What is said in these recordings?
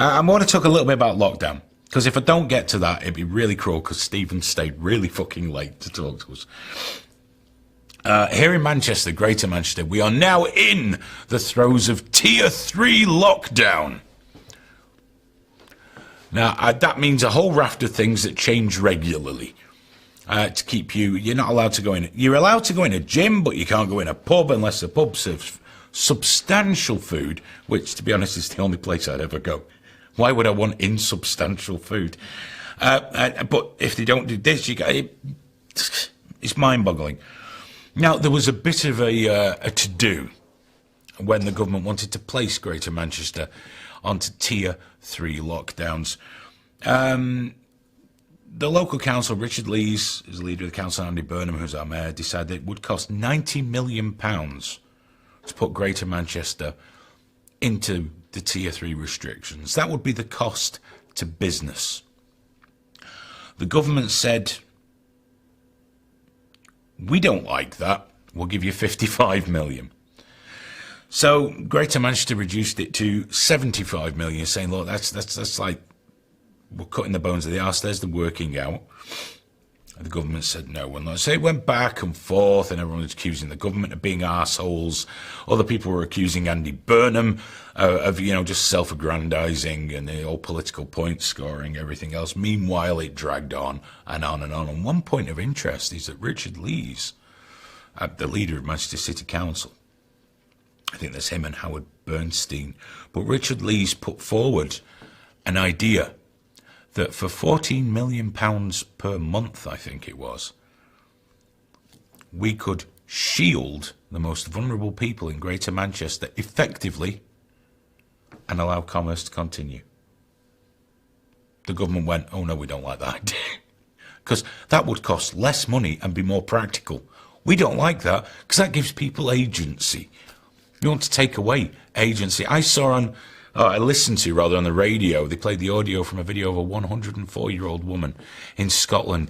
I want to talk a little bit about lockdown, because if I don't get to that, it'd be really cruel, because Stephen stayed really fucking late to talk to us. Here in Manchester, Greater Manchester, we are now in the throes of Tier 3 lockdown. Now, that means a whole raft of things that change regularly. To keep you're not allowed to go in. You're allowed to go in a gym, but you can't go in a pub unless the pub serves substantial food, which, to be honest, is the only place I'd ever go. Why would I want insubstantial food? But if they don't do this, it's mind-boggling. Now, there was a bit of a to-do when the government wanted to place Greater Manchester onto Tier 3 lockdowns. The local council, Richard Lees, is the leader of the council, Andy Burnham, who's our mayor, decided it would cost £90 million to put Greater Manchester into the Tier 3 restrictions. That would be the cost to business. The government said, we don't like that, we'll give you 55 million. So Greater Manchester reduced it to 75 million, saying, look, that's like, we're cutting the bones of the arse, there's the working out. And the government said no, we'll not. So it went back and forth, and everyone was accusing the government of being arseholes. Other people were accusing Andy Burnham of, just self-aggrandizing and all political point scoring, everything else. Meanwhile, it dragged on and on and on. And one point of interest is that Richard Lees, the leader of Manchester City Council, I think that's him and Howard Bernstein, but Richard Lees put forward an idea that for £14 million per month, I think it was, we could shield the most vulnerable people in Greater Manchester effectively and allow commerce to continue. The government went, oh no, we don't like that idea, because that would cost less money and be more practical. We don't like that, because that gives people agency. You want to take away agency. I listened to on the radio, they played the audio from a video of a 104-year-old woman in Scotland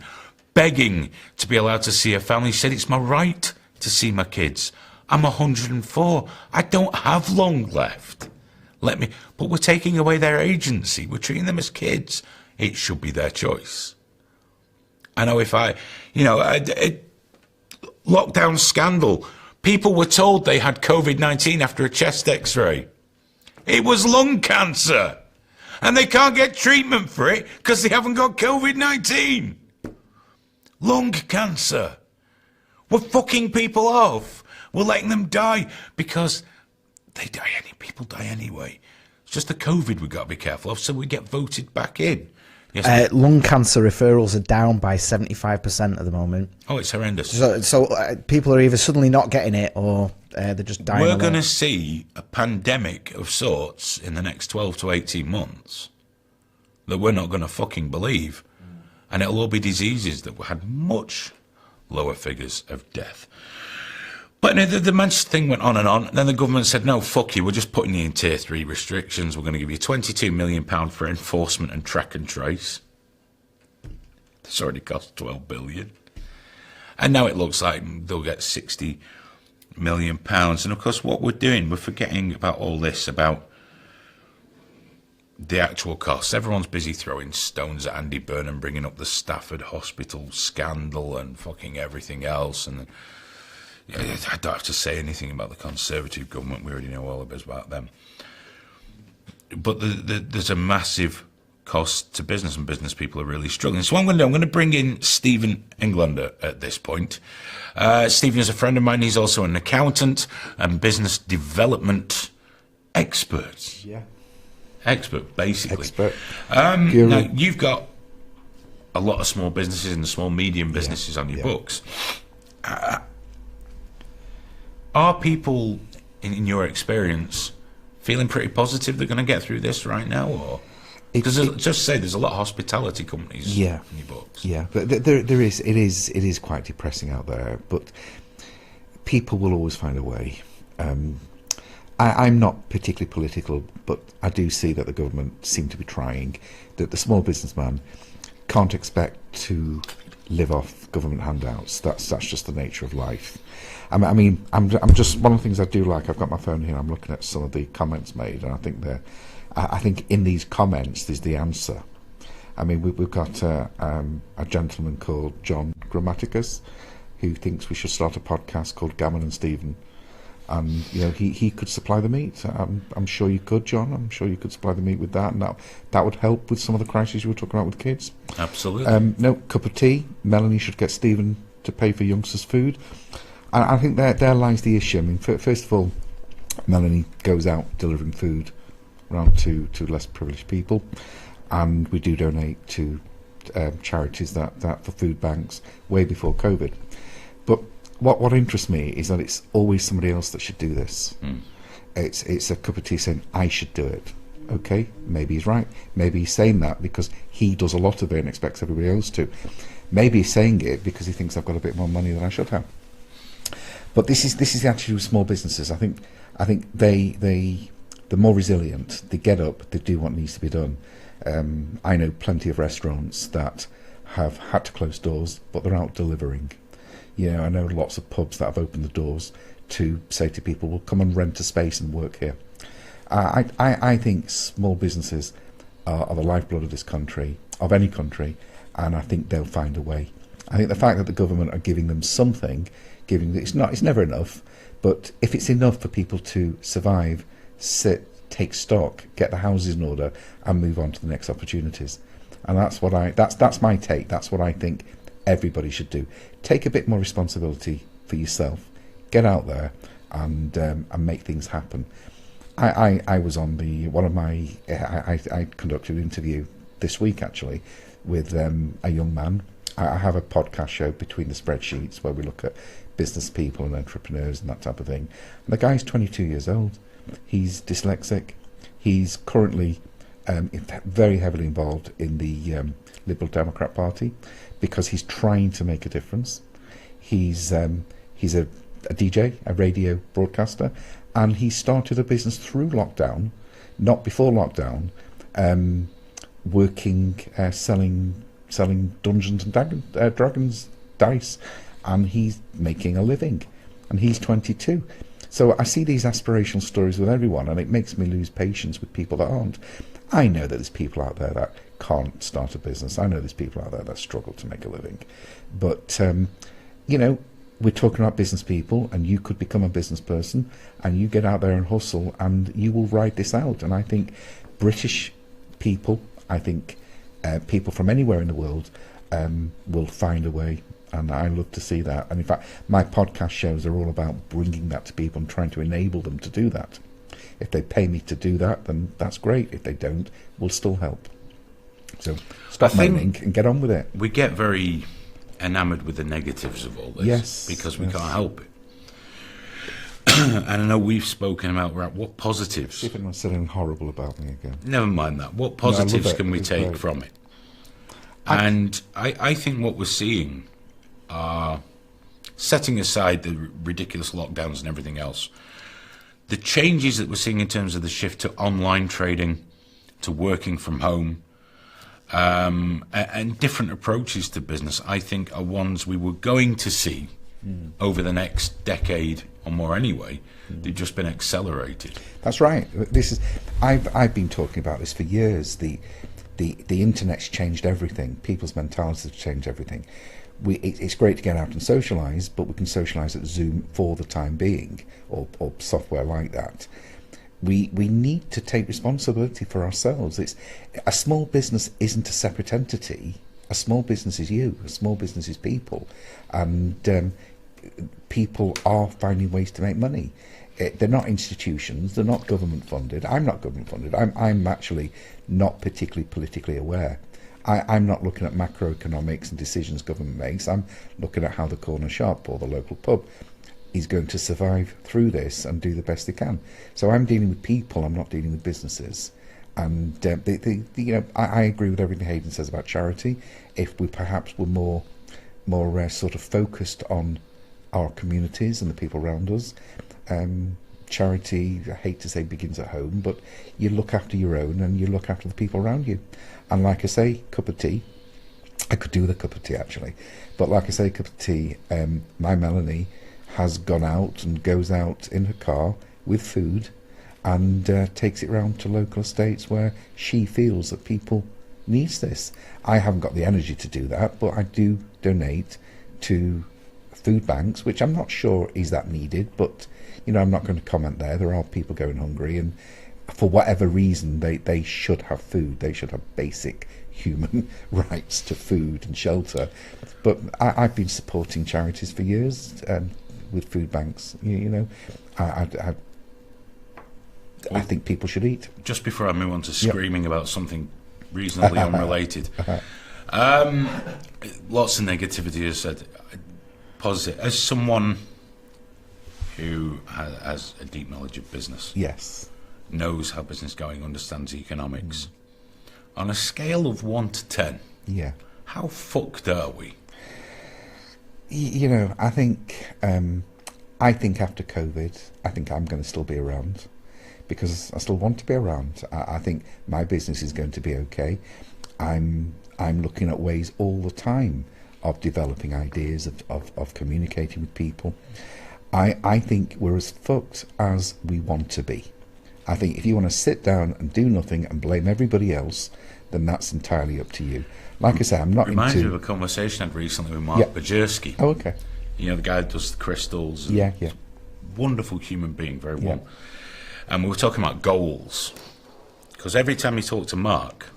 begging to be allowed to see her family. She said, it's my right to see my kids. I'm 104. I don't have long left. But we're taking away their agency. We're treating them as kids. It should be their choice. I know lockdown scandal. People were told they had COVID-19 after a chest x-ray. It was lung cancer. And they can't get treatment for it because they haven't got COVID-19. Lung cancer. We're fucking people off. We're letting them die because people die anyway. It's just the COVID we've got to be careful of so we get voted back in. Yes, lung cancer referrals are down by 75% at the moment. Oh, it's horrendous. So people are either suddenly not getting it or they're just dying. We're going to see a pandemic of sorts in the next 12 to 18 months that we're not going to fucking believe. And it'll all be diseases that had much lower figures of death. But the Manchester thing went on and on. Then the government said, no, fuck you, we're just putting you in Tier 3 restrictions. We're going to give you £22 million for enforcement and track and trace. This already cost £12 billion. And now it looks like they'll get £60 million. And of course, what we're doing, we're forgetting about all this, about the actual costs. Everyone's busy throwing stones at Andy Burnham, bringing up the Stafford Hospital scandal and fucking everything else. And I don't have to say anything about the Conservative government. We already know all about them. But there's a massive cost to business, and business people are really struggling. So what I'm going to bring in Stephen Englander at this point. Stephen is a friend of mine. He's also an accountant and business development expert. Yeah. Expert, basically. Expert. Now, you've got a lot of small businesses and small, medium businesses on your books. Are people, in your experience, feeling pretty positive they're going to get through this right now? Or because just say there's a lot of hospitality companies in your books. Yeah, but there is. It is quite depressing out there. But people will always find a way. I'm not particularly political, but I do see that the government seem to be trying. That the small businessman can't expect to live off government handouts. That's just the nature of life. I mean, I'm just, one of the things I do like, I've got my phone here, I'm looking at some of the comments made, and I think they're I think in these comments there's the answer. I mean, we've got a gentleman called John Grammaticus who thinks we should start a podcast called Gammon and Stephen. And he could supply the meat. I'm sure you could, John. I'm sure you could supply the meat with that, and that would help with some of the crises you were talking about with kids. Absolutely. No, cup of tea. Melanie should get Stephen to pay for youngsters' food. And I think there lies the issue. I mean, first of all, Melanie goes out delivering food around to less privileged people, and we do donate to charities that for food banks way before COVID. But what interests me is that it's always somebody else that should do this. It's a cup of tea saying, I should do it. Okay, maybe he's right. Maybe he's saying that because he does a lot of it and expects everybody else to. Maybe he's saying it because he thinks I've got a bit more money than I should have. But this is the attitude of small businesses. I think they're more resilient. They get up, they do what needs to be done. I know plenty of restaurants that have had to close doors, but they're out delivering. I know lots of pubs that have opened the doors to say to people, well, come and rent a space and work here. I think small businesses are the lifeblood of this country, of any country, and I think they'll find a way. I think the fact that the government are giving them something, it's never enough, but if it's enough for people to survive, take stock, get the houses in order, and move on to the next opportunities. And that's my take. That's what I think everybody should do. Take a bit more responsibility for yourself. Get out there and make things happen. I was on I conducted an interview this week actually with a young man. I have a podcast show, Between the Spreadsheets, where we look at business people and entrepreneurs and that type of thing. And the guy's 22 years old. He's dyslexic. He's currently very heavily involved in the Liberal Democrat Party because he's trying to make a difference. He's a DJ, a radio broadcaster, and he started a business through lockdown, not before lockdown, selling Dungeons and Dragons dice, and he's making a living, and he's 22. So I see these aspirational stories with everyone, and it makes me lose patience with people that aren't. I know that there's people out there that can't start a business. I know there's people out there that struggle to make a living. But, we're talking about business people, and you could become a business person, and you get out there and hustle, and you will ride this out. And I think British people, people from anywhere in the world will find a way. And I love to see that. And in fact, my podcast shows are all about bringing that to people and trying to enable them to do that. If they pay me to do that, then that's great. If they don't, we'll still help. So stop moaning and get on with it. We get very enamoured with the negatives of all this. Yes. Because we can't help it. And I know we've spoken about what positives. See if anyone's saying anything horrible about me again. Never mind that. What positives can we take from it? And I think what we're seeing are, setting aside the ridiculous lockdowns and everything else, the changes that we're seeing in terms of the shift to online trading, to working from home, and different approaches to business, I think are ones we were going to see over the next decade or more anyway. They've just been accelerated. That's right. I've been talking about this for years. The internet's changed everything. People's mentalities have changed everything. It's great to get out and socialise, but we can socialise at Zoom for the time being, or software like that. We need to take responsibility for ourselves. A small business isn't a separate entity. A small business is you. A small business is people, and people are finding ways to make money. They're not institutions. They're not government funded. I'm not government funded. I'm actually not particularly politically aware. I'm not looking at macroeconomics and decisions government makes. I'm looking at how the corner shop or the local pub is going to survive through this and do the best they can. So I'm dealing with people. I'm not dealing with businesses. And I agree with everything Hayden says about charity. If we perhaps were more sort of focused on our communities and the people around us. Charity, I hate to say, begins at home, but you look after your own and you look after the people around you. And like I say, cup of tea. I could do with a cup of tea actually, but like I say, cup of tea. My Melanie has gone out and goes out in her car with food, and takes it round to local estates where she feels that people needs this. I haven't got the energy to do that, but I do donate to food banks, which I'm not sure is that needed, but I'm not going to comment there. There are people going hungry, and for whatever reason they should have food. They should have basic human rights to food and shelter. But I've been supporting charities for years with food banks. I think people should eat. Just before I move on to screaming about something reasonably unrelated, lots of negativity is said. Positive. As someone who has a deep knowledge of business, yes, knows how business is going, understands economics, on a scale of 1 to 10, how fucked are we? I think after COVID, I think I'm going to still be around, because I still want to be around. I think my business is going to be okay. I'm looking at ways all the time of developing ideas, of communicating with people. I think we're as fucked as we want to be. I think if you want to sit down and do nothing and blame everybody else, then that's entirely up to you. Like I say, I'm not Reminds me of a conversation I had recently with Mark Bajerski. Oh, okay. The guy that does the crystals. Yeah. Wonderful human being, very warm. And we were talking about goals. Because every time you talk to Mark,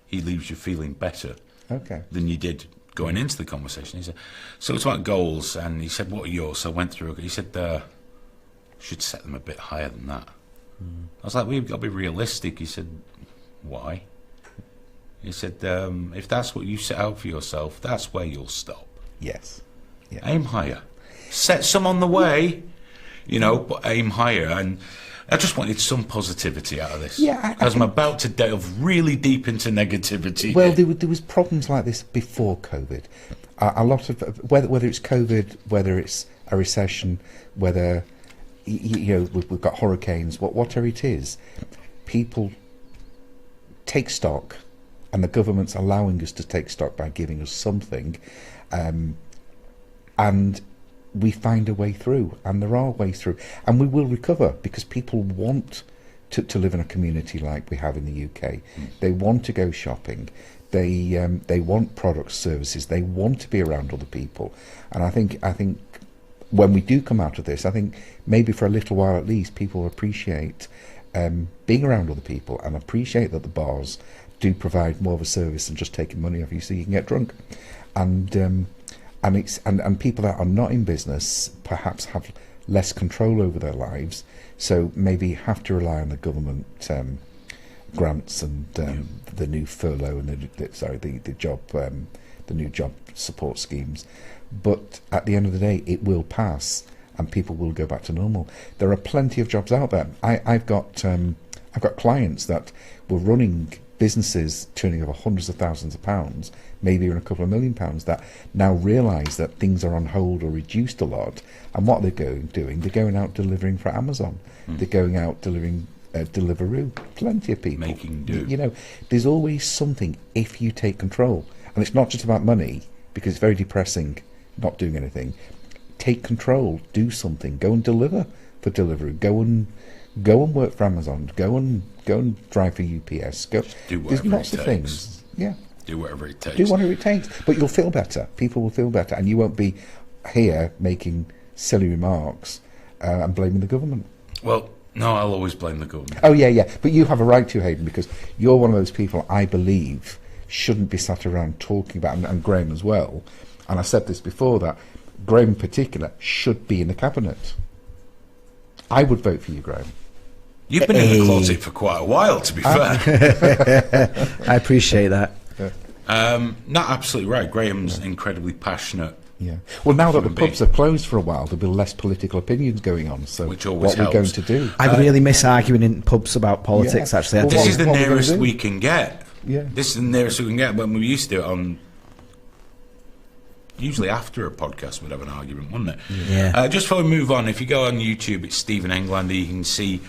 he leaves you feeling better than you did going into the conversation. He said, so it's about goals, and he said, what are yours? So I went through it. He said, should set them a bit higher than that. I was like, we've got to be realistic. He said, why? He said, if that's what you set out for yourself, that's where you'll stop. Yes. Yeah. Aim higher. Set some on the way, but aim higher. And I just wanted some positivity out of this. Yeah, because I'm about to delve really deep into negativity. Well, there was problems like this before COVID. A lot of whether it's COVID, whether it's a recession, whether we've got hurricanes, whatever it is, people take stock, and the government's allowing us to take stock by giving us something, and we find a way through, and there are ways through, and we will recover, because people want to live in a community like we have in the UK. They want to go shopping. They want products, services. They want to be around other people, and I think when we do come out of this, I think maybe for a little while at least, people will appreciate being around other people, and appreciate that the bars do provide more of a service than just taking money off you so you can get drunk, and people that are not in business perhaps have less control over their lives, so maybe have to rely on the government grants and the new furlough and the new job support schemes. But at the end of the day, it will pass, and people will go back to normal. There are plenty of jobs out there. I've got clients that were running businesses turning over hundreds of thousands of pounds, maybe even a couple of £1 million, that now realise that things are on hold or reduced a lot, and what they're doing, they're going out delivering for Amazon. They're going out delivering Deliveroo. Plenty of people making do. There's always something if you take control, and it's not just about money, because it's very depressing not doing anything. Take control, do something, go and deliver for Deliveroo, go and work for Amazon, go and drive for UPS. There's lots of things. Yeah. Do whatever it takes. Do whatever it takes. But you'll feel better. People will feel better, and you won't be here making silly remarks and blaming the government. Well, no, I'll always blame the government. Oh yeah. But you have a right to, Hayden, because you're one of those people I believe shouldn't be sat around talking about, and Graham as well. And I said this before, that Graham in particular should be in the cabinet. I would vote for you, Graham. You've been in the closet for quite a while, to be fair. I appreciate that. No, absolutely right. Graham's incredibly passionate. Yeah. Well, now that the pubs are closed for a while, there'll be less political opinions going on. So, which always what are we going helps. to do? I really miss arguing in pubs about politics. Actually, Well, This is the what are we gonna nearest do? we can get. Yeah. This is the nearest we can get. When we used to do it on, usually after a podcast, we'd have an argument, wouldn't it? Yeah. Just before we move on, if you go on YouTube, it's Stephen Englander. You can see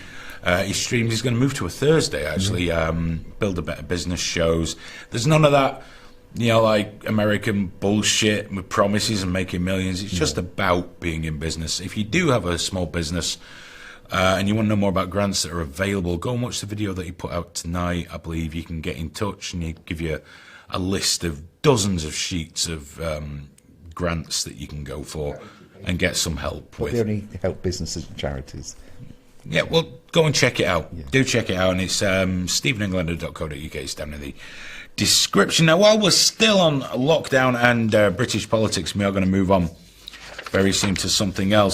his streams. He's going to move to a Thursday, actually. Build a Better Business shows. There's none of that, like American bullshit with promises and making millions. It's just about being in business. If you do have a small business, and you want to know more about grants that are available, go and watch the video that he put out tonight. I believe you can get in touch and he give you a list of dozens of sheets of grants that you can go for and get some help But with. they only help businesses and charities. Yeah, well, go and check it out. Do check it out, and it's stephenenglander.co.uk. It's down in the description. Now, while we're still on lockdown and British politics, we are going to move on very soon to something else.